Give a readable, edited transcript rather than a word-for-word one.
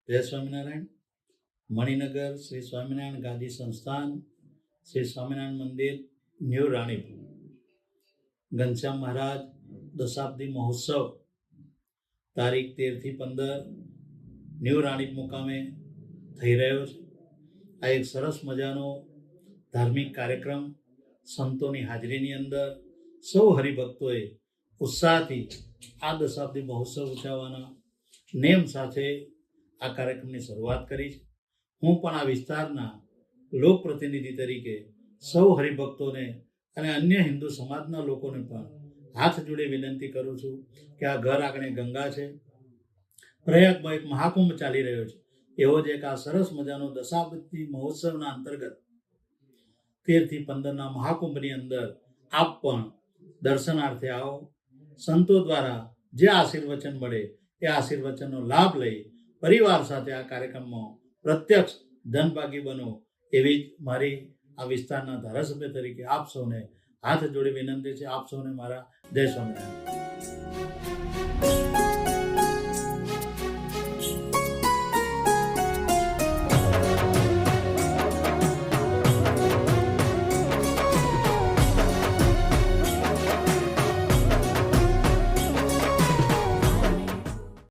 જય સ્વામિનારાયણ. મણિનગર શ્રી સ્વામિનારાયણ ગાદી સંસ્થાન, શ્રી સ્વામિનારાયણ મંદિર, ન્યૂ રાણીપુર. ઘનશ્યામ મહારાજ દશાબ્દી મહોત્સવ તારીખ 13 થી 15 ન્યૂ રાણીપ મુકામે થઈ રહ્યો છે. આ એક સરસ મજાનો ધાર્મિક કાર્યક્રમ સંતોની હાજરીની અંદર સૌ હરિભક્તોએ ઉત્સાહથી આ દશાબ્દી મહોત્સવ ઉજવવાના નેમ સાથે આ કાર્યક્રમની શરૂઆત કરી છે. હું પણ આ વિસ્તારના લોકપ્રતિનિધિ તરીકે સૌ હરિભક્તોને અને અન્ય હિન્દુ સમાજના લોકોને પણ હાથ જોડે વિનંતી કરું છું કે આ ઘર આંગણે ગંગા છે. પ્રયાગમાં એક મહાકુંભ ચાલી રહ્યો છે. એવો જ એક આ સરસ મજાનો દશાબ્દી મહોત્સવના અંતર્ગત 13 થી 15ના મહાકુંભની અંદર આપ પણ દર્શનાર્થે આવો. સંતો દ્વારા જે આશીર્વચન મળે એ આશીર્વચનનો લાભ લઈ પરિવાર સાથે આ કાર્યક્રમમાં પ્રત્યક્ષ ધનભાગી બનો એવી મારી આ વિસ્તારના ધારાસભ્ય તરીકે આપ સૌને હાથ જોડી વિનંતી છે. આપ સૌને મારા જય સ્વામિનારાયણ.